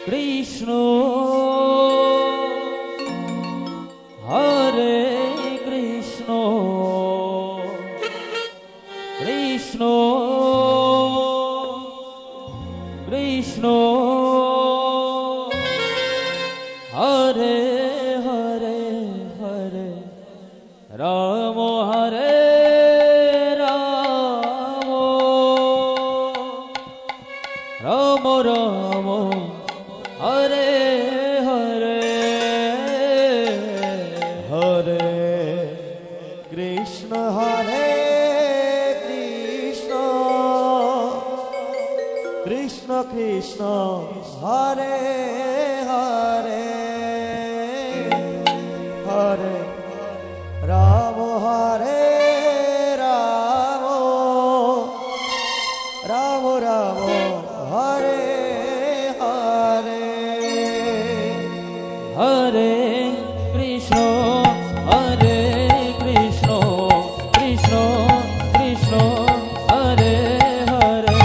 Krishna Hare Krishna Krishna Krishna Hare Hare Hare Ram Hare Ram Ram Ram Hare Hare Hare Krishna Hare Krishna Krishna Krishna Hare Hare Hare Ram Hare Ram Ram Ram Hare Hare Hare Krishna Hare Krishna Krishna Krishna Hare Hare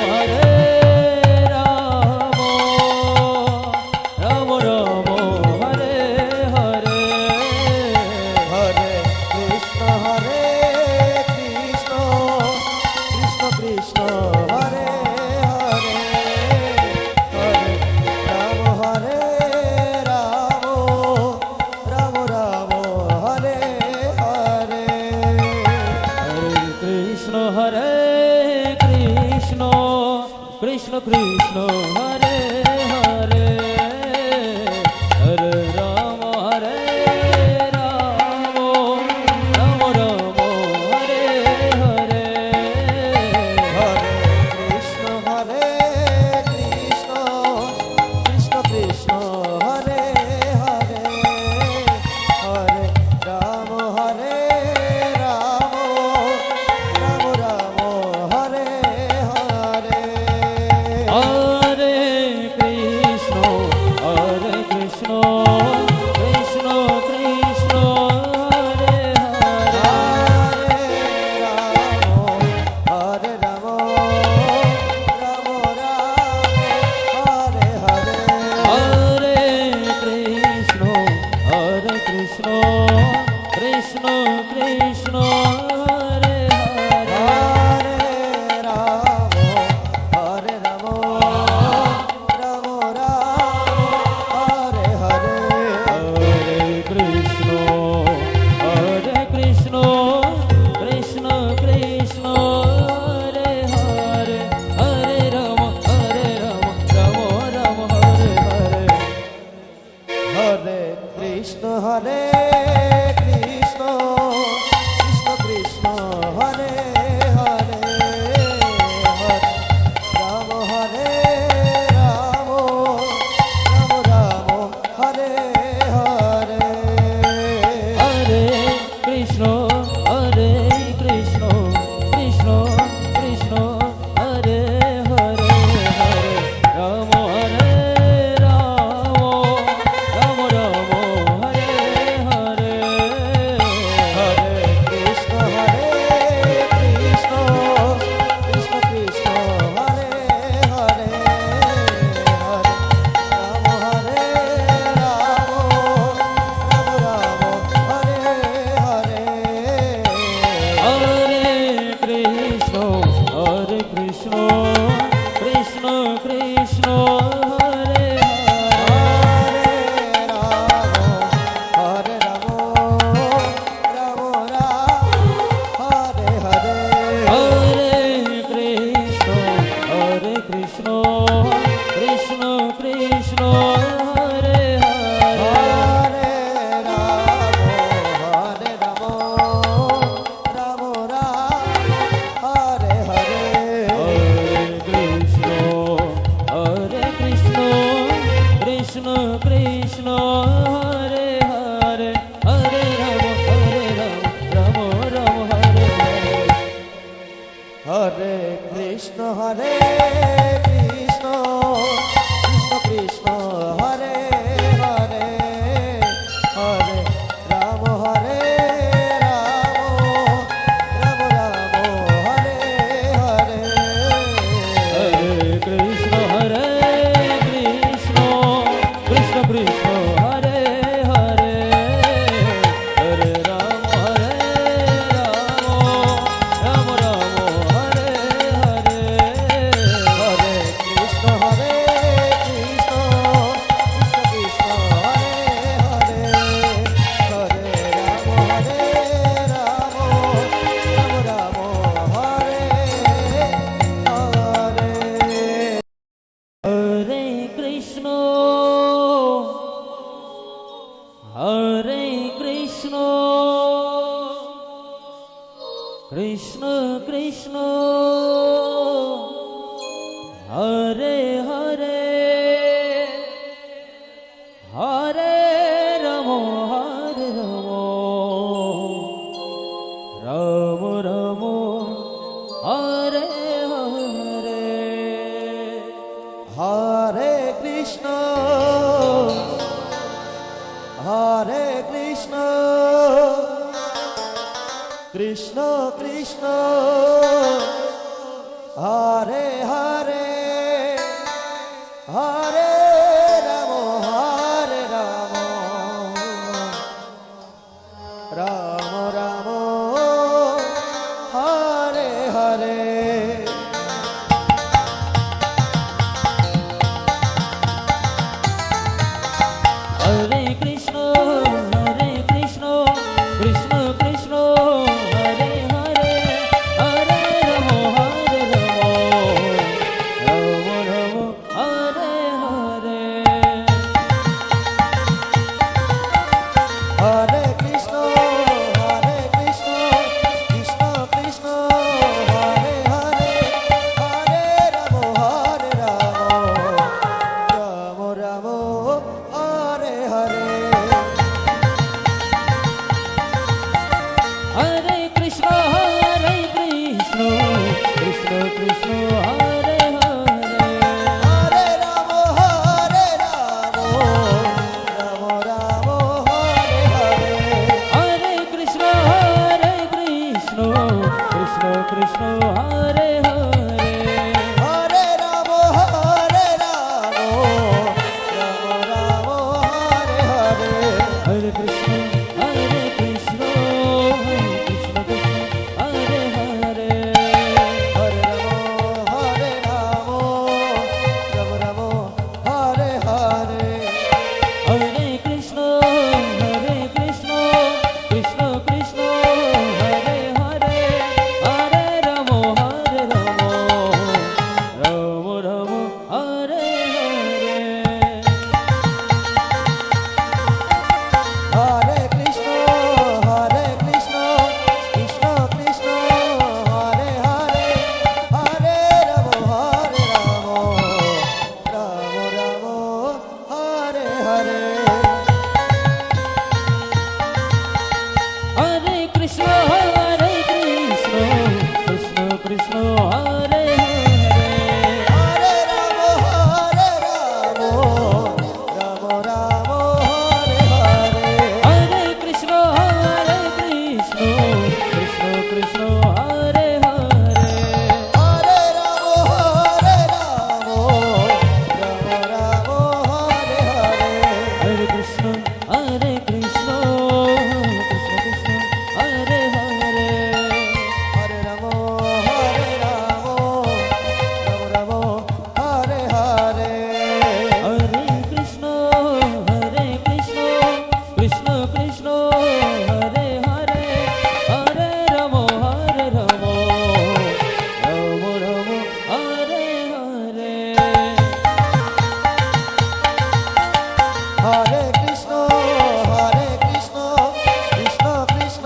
Hare Ram Ram Ram Hare Hare Hare Krishna Hare Krishna Krishna Krishna Hare Hare Hare Ram Hare Ram Ram Ram Hare Hare Hare Krishna Hare Krishna Krishna Krishna Hare Hare Hare Ram Hare Ram Ram Ram Hare Hare Hare Krishna Hare Krishna Krishna Krishna Hare Hare Hare Ram Hare Ram Ram Ram Hare Hare Hare Krishna Krishna Krishna Hare Hare Hare Ram Ram Ram Hare Hare Hare Krishna Krishna Krishna Hare Hare Hare Ram Hare Ram Ram Ram Hare Hare Hare Krishna Krishna Krishna Krishna Hare Hare Hare Ram Ram Ram Hare Hare Hare Krishna Hare Krishna Krishna Krishna Hare Hare Hare Ram Hare Ram Ram Ram Hare Hare Hare Krishna Krishna Krishna Krishna Hare Hare Hare Ram Hare Ram Ram Ram Hare Hare Hare Krishna Hare Krishna Krishna Krishna Hare Hare Hare Ram Hare Ram Ram Ram Hare Hare Hare Krishna Krishna Krishna Krishna Hare Hare Hare Ram Ram Ram Hare Hare Hare Krishna Krishna Krishna Krishna Hare Hare Hare Ram Ram Ram Hare Hare Hare Krishna Krishna Krishna Krishna Hare Hare Hare Ram Ram Hare Hare Hare Krishna Hare Krishna Krishna Krishna Hare Hare Hare Ram Hare Ram Ram Ram Hare Hare Hare Krishna Hare Krishna Hare Hare Hare Ram Hare Ram Ram Ram Hare Hare Hare Krishna Krishna Krishna Hare Hare Hare Ram Ram Ram Hare Hare Hare Krishna Krishna Krishna Hare Hare Hare Ram Ram Ram Hare Hare Hare Krishna Krishna Krishna Hare Hare Hare Ram Ram Ram Hare Hare Hare Krishna Krishna Krishna Hare Hare Hare Ram Ram Ram Hare Hare Hare Krishna Krishna Krishna Hare Hare Hare Ram Ram Ram Hare Hare Hare Krishna Krishna Krishna Hare Hare Hare Ram Ram Hare Hare Hare Krishna Krishna Krishna Hare Hare Hare Ram Ram Ram Hare Hare Hare Krishna Krishna Krishna Hare Hare Hare Ram Ram Hare Hare Hare Krishna Krishna Krishna Hare Hare Hare Ram Ram Hare Hare Hare Krishna Krishna Krishna Hare Hare Hare Ram Ram Hare Hare Hare Krishna Krishna Krishna Hare Hare Hare Ram Ram Hare Hare Hare Krishna Krishna Krishna Hare Hare Hare Ram Ram Ram Hare Hare Hare Krishna Krishna Krishna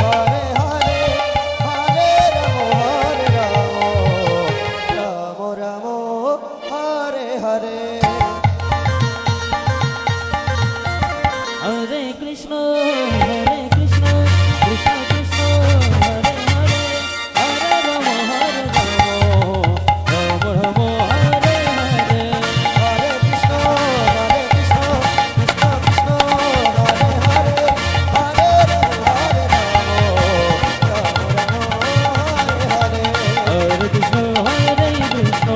Hare Hare Hare Ram Ram Hare Hare Hare Krishna Krishna Krishna Hare Hare Hare Ram Ram Ram Hare Hare Hare Krishna Krishna Krishna Hare Hare Hare Ram Hare Hare Krishna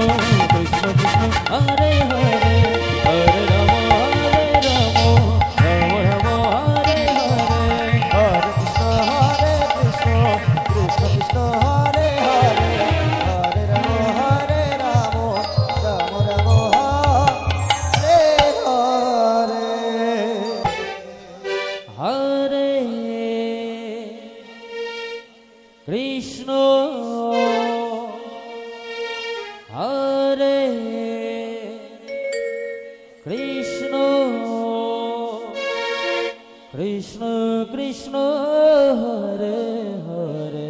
Krishna Krishna Hare Hare Hare Ram Ram Hare Hare Hare Krishna Krishna Krishna Hare Hare Hare Ram Ram Ram Hare Hare Hare Krishna Hare Krishna Krishna Krishna Hare Hare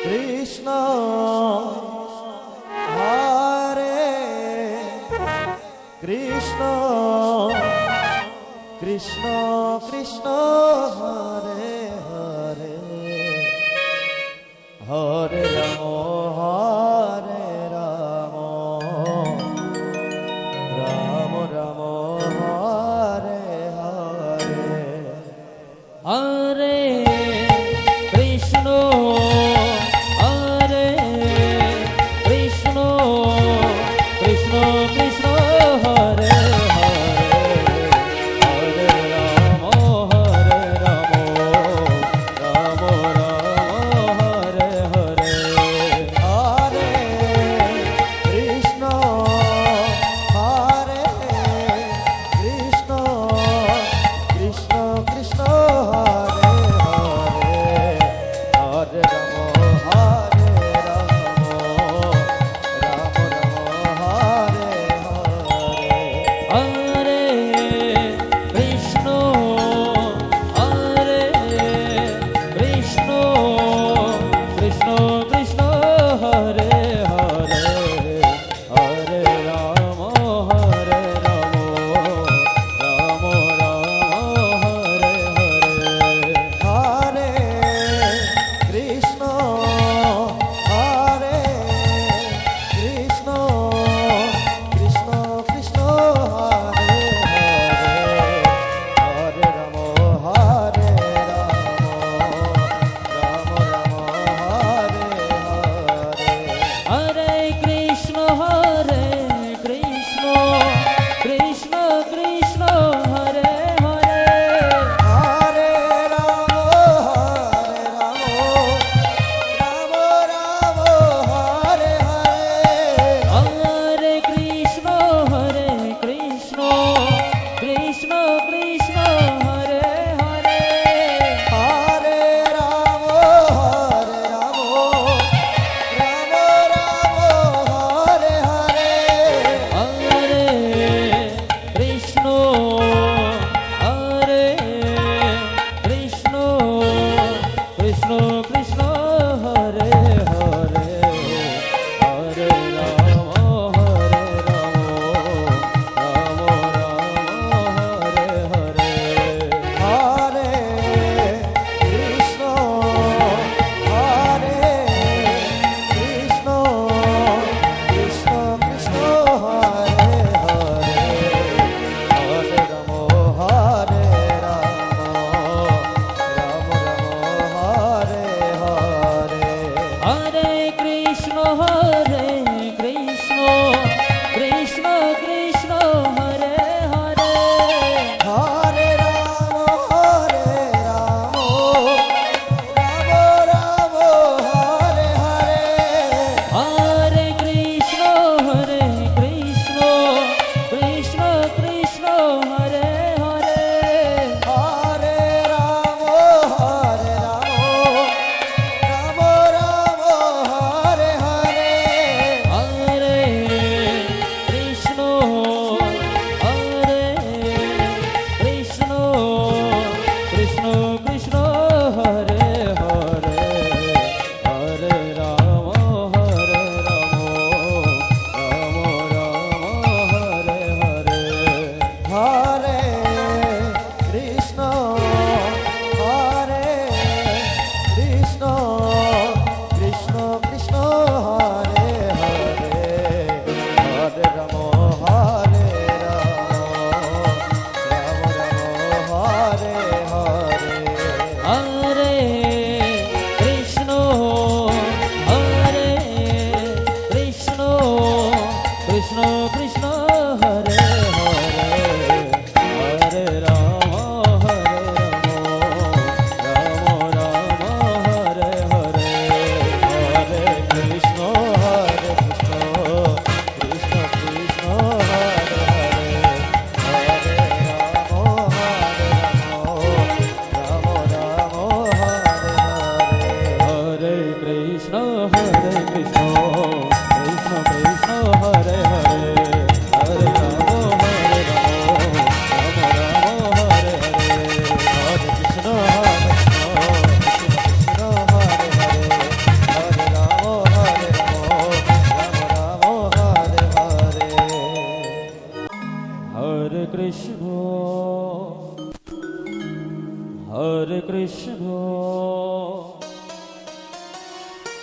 Krishna Hare Krishna Krishna Krishna Hare Hare Hare Ram Ram Ram Hare Hare Hare Krishna Hare Krishna Krishna Krishna Hare Hare Hare Ram Ram Ram Hare Hare Hare Krishna Hare Krishna Krishna Krishna Hare Hare Hare Ram Ram Ram Hare Hare Hare Krishna Hare Krishna Krishna Krishna Hare Hare Hare Ram Ram Ram Hare Hare Hare Krishna Hare Krishna Krishna Krishna Hare Hare Hare Ram Ram Hare Hare Hare Krishna Hare Krishna Krishna Krishna Hare Hare Hare Ram Ram Ram Hare Hare Hare Krishna Hare Krishna Krishna Krishna Hare Hare Hare Ram Ram Ram Hare Hare Hare Krishna Hare Krishna Krishna Krishna Hare Hare Hare Ram Ram Hare Hare Hare Krishna Hare Krishna Krishna Krishna Hare Hare Hare Ram Ram Ram Hare Hare Hare Krishna Hare Krishna Krishna Krishna Hare Hare Hare Ram Ram Hare Hare Hare Krishna Hare Krishna Krishna Krishna Hare Hare Hare Ram Ram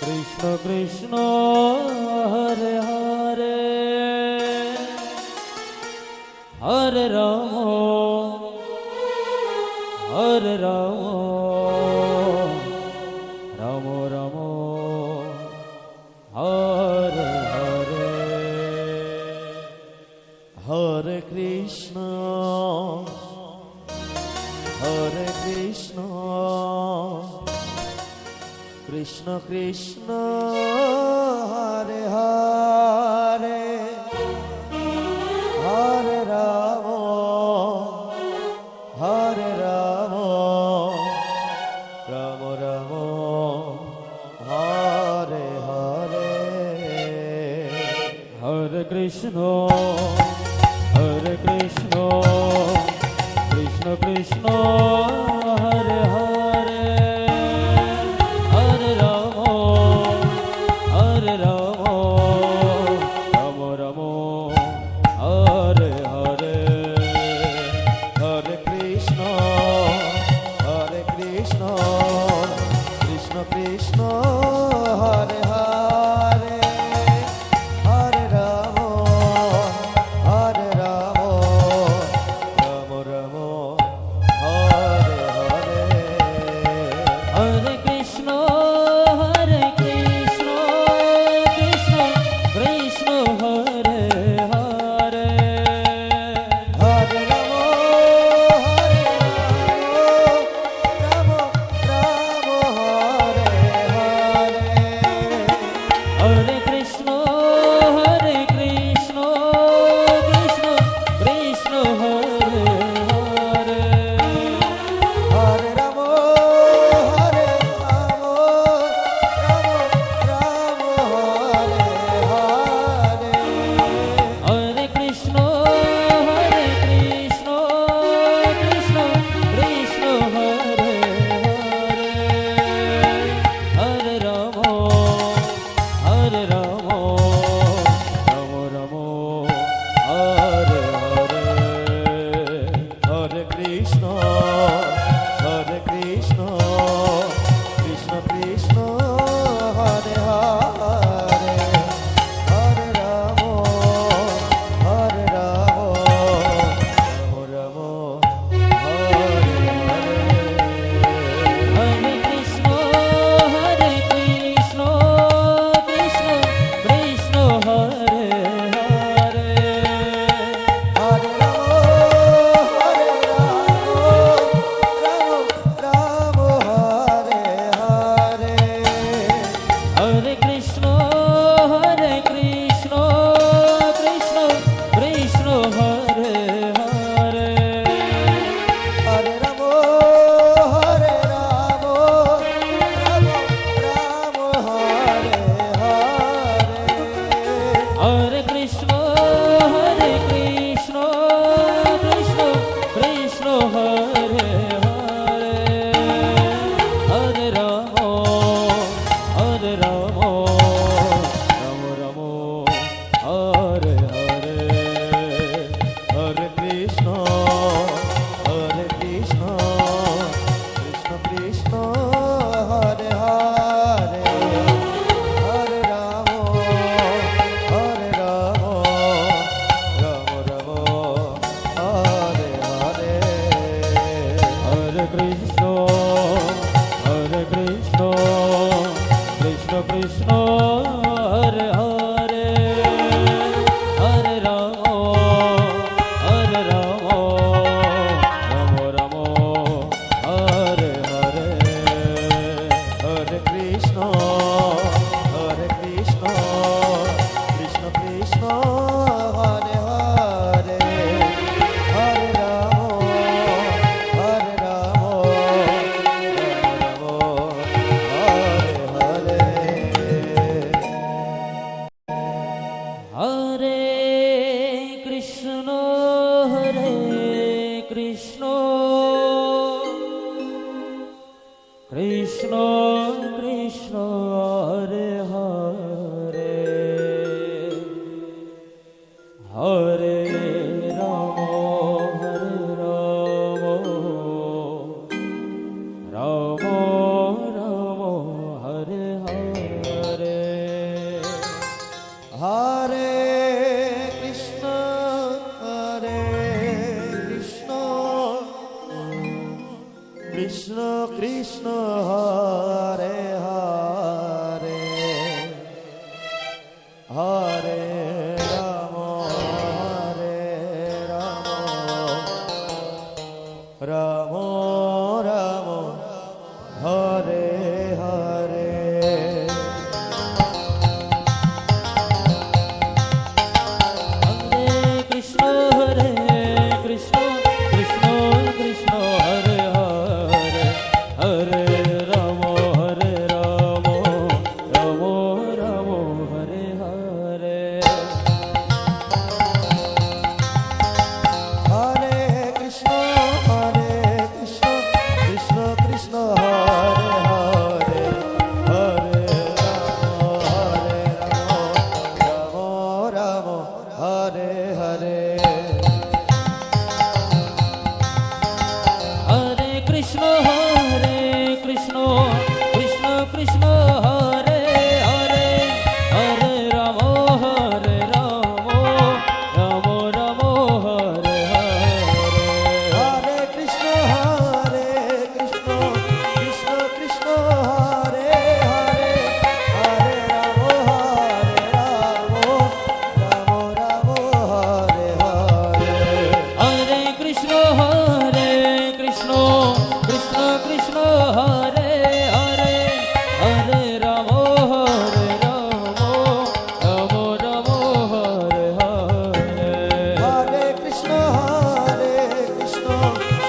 Krishna Krishna Hare Hare Hare Ram Hare Ram Ram Ram Hare Hare Hare Krishna Krishna Krishna Hare Hare Hare Ram Ram Ram Hare Hare Hare Krishna Krishna Krishna Hare Hare Hare Ram Ram Ram Hare Hare Hare Krishna Krishna Krishna Hare Hare Hare Ram Ram Ram Hare Hare Hare Krishna Krishna Krishna Hare Hare Hare Ram Ram Hare Hare Hare Krishna Krishna Krishna Hare Hare Hare Ram Ram Hare Hare Hare Krishna Krishna Krishna Hare Hare Hare Ram Ram Ram Hare Hare Hare Krishna Krishna Krishna Hare Hare Hare Ram Ram Hare Hare Hare Krishna Krishna Krishna Hare Hare Hare Ram Ram Hare Hare Hare Krishna Krishna Krishna Hare Hare Hare Ram Ram Hare Hare Hare Krishna Krishna Krishna Hare Hare Hare Ram Ram Ram Hare Hare Hare Krishna Krishna Krishna Hare Hare Hare Ram Ram Hare Hare Hare Krishna Krishna Krishna Hare Hare Hare Ram Ram Ram Hare Hare Hare Krishna Krishna Krishna Hare Hare Hare Ram Ram Hare Hare Hare Krishna Krishna Krishna Krishna Hare Hare Hare Ram Ram Ram Hare Hare Hare Hare Hare Ram Ram Ram Hare Hare Hare Krishna Krishna Krishna Hare Hare Hare Ram Ram Ram Hare Hare Hare Krishna Krishna Krishna Hare Hare Hare Ram Ram Ram Hare Hare Hare Krishna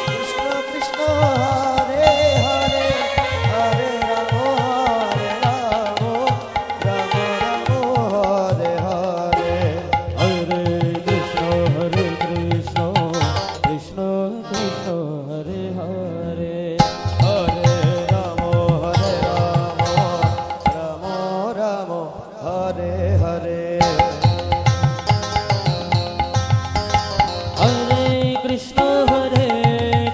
Krishna Krishna Hare Hare Hare Ram Ram Ram Hare Hare Hare Krishna Krishna Krishna Hare Hare Hare Ram Ram Ram Hare Hare Hare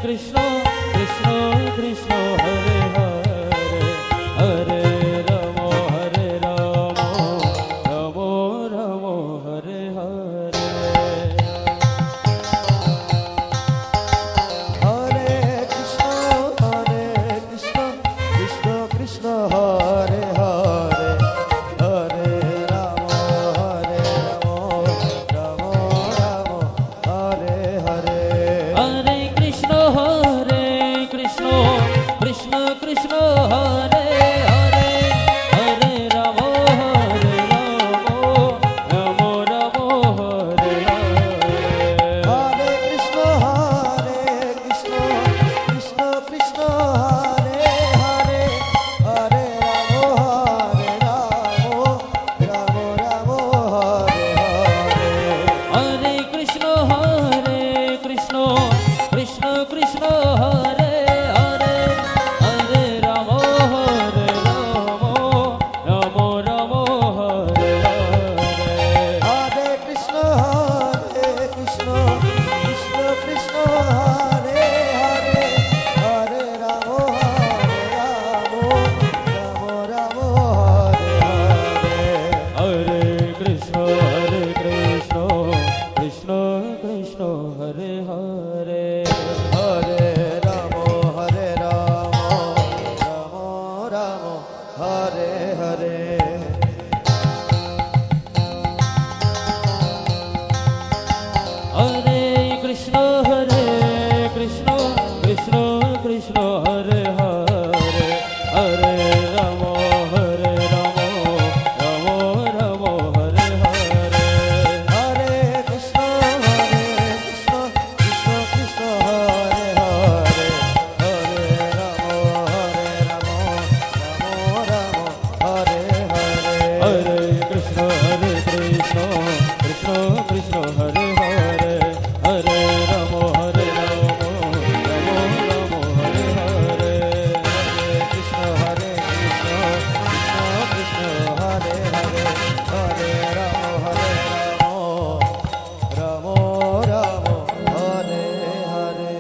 Krishna Krishna Krishna Hare Hare Hare Ram Ram Ram Hare Hare Hare Krishna Krishna Krishna Hare Hare Hare Ram Ram Ram Hare Hare Hare Krishna Krishna Krishna Hare Hare Hare Ram Ram Ram Hare Hare Hare Krishna Krishna Krishna Hare Hare Hare Ram Ram Ram Hare Hare Hare Krishna Krishna Krishna Hare Hare Hare Ram Ram Ram Hare Hare Hare Krishna Krishna Krishna Hare Hare Hare Ram Ram Hare Hare Hare Krishna Krishna Krishna Hare Hare Hare Ram Ram Hare Hare Hare Krishna Krishna Krishna Hare Hare Hare Ram Ram Ram Hare Hare Hare Krishna Krishna Hare Hare Hare Ram Ram Hare Hare Hare Krishna Krishna Krishna Hare Hare Hare Ram Ram Ram Hare Hare Krishna Krishna Krishna Hare Hare Hare Ram Ram Hare Hare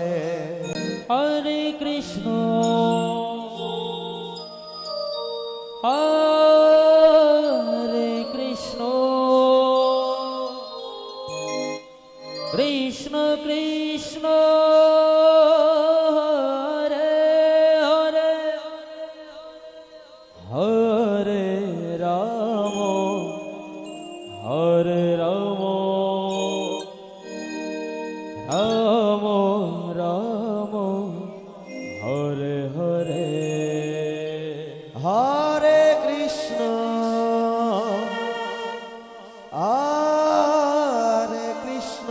Hare Krishna Hare Krishna Krishna Krishna Hare Hare Hare Ram Ram Ram Hare Hare Hare Krishna Hare Krishna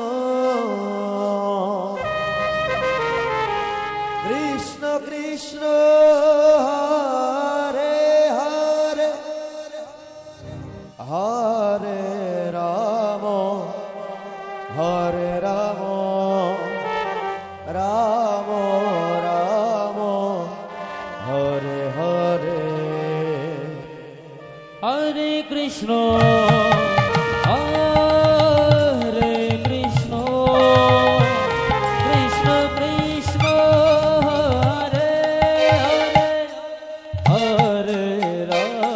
Krishna Krishna Hare Hare Hare Ram Ram Ram Hare Hare Hare Krishna Hare Krishna Krishna Krishna Hare Hare Hare Ram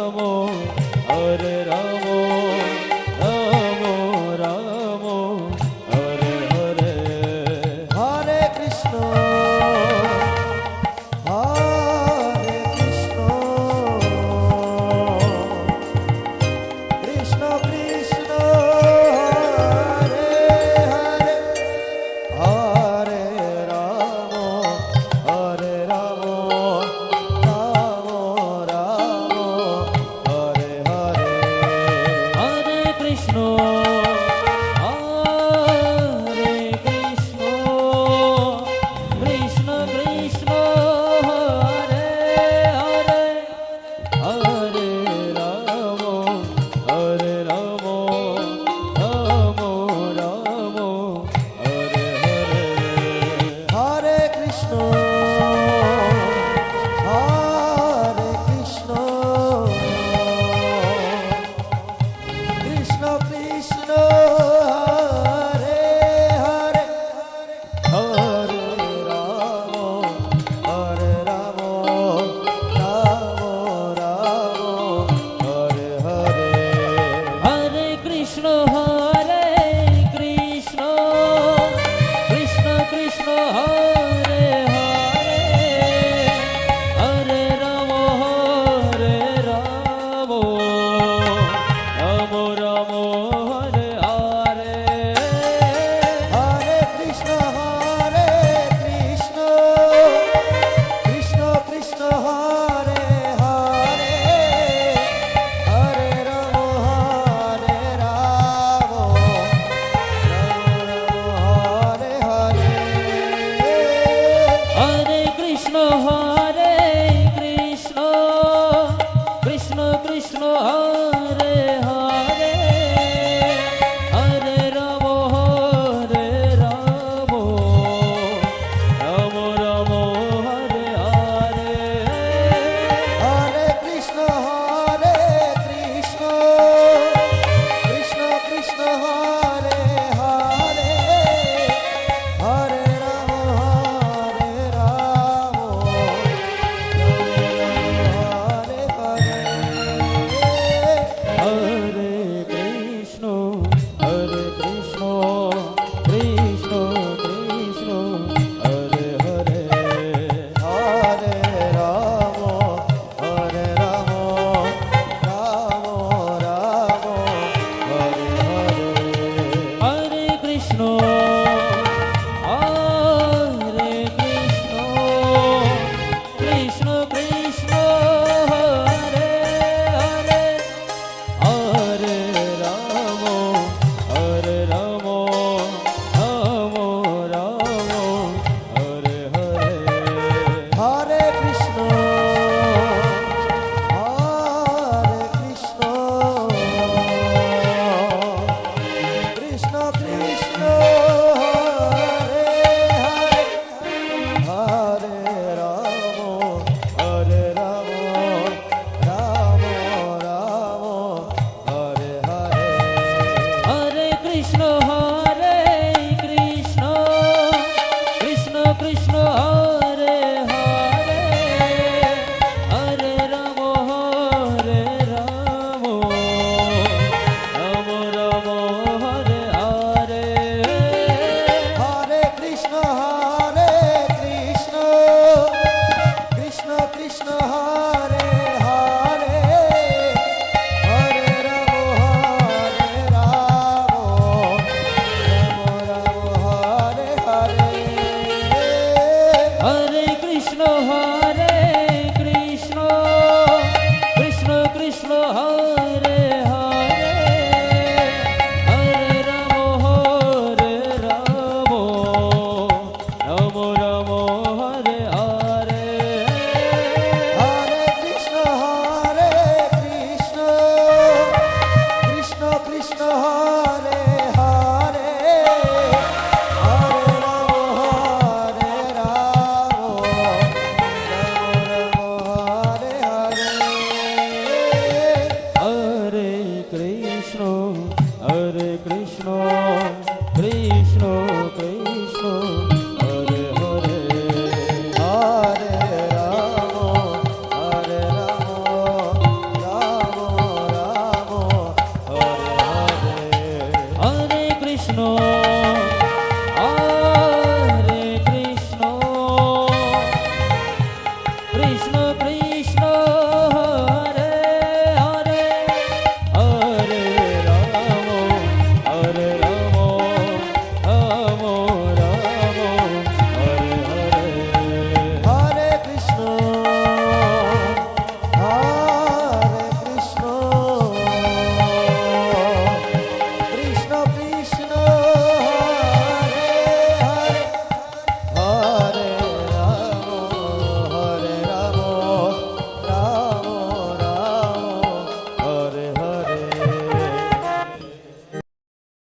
Krishna Hare Hare Hare Ram Ram Ram Hare Hare Hare Krishna Krishna Krishna Hare Hare Hare Ram Hare Hare Hare Krishna Krishna Krishna Hare Hare Hare Ram Ram Ram Hare Hare Hare Krishna Krishna Krishna Hare Hare Hare Ram Ram Ram Hare Hare Hare Krishna Krishna Krishna Hare Hare Hare Ram Ram Ram Hare Hare Hare Krishna Krishna Krishna Hare Hare Hare Ram Ram Ram Hare Hare Hare Krishna Krishna Krishna Hare Hare Hare Ram Hare Hare Hare Krishna Krishna Krishna Hare Hare Hare Ram Ram Ram Hare Hare Hare Krishna Krishna Krishna Hare Hare Hare Ram Hare Hare Hare Krishna Krishna Krishna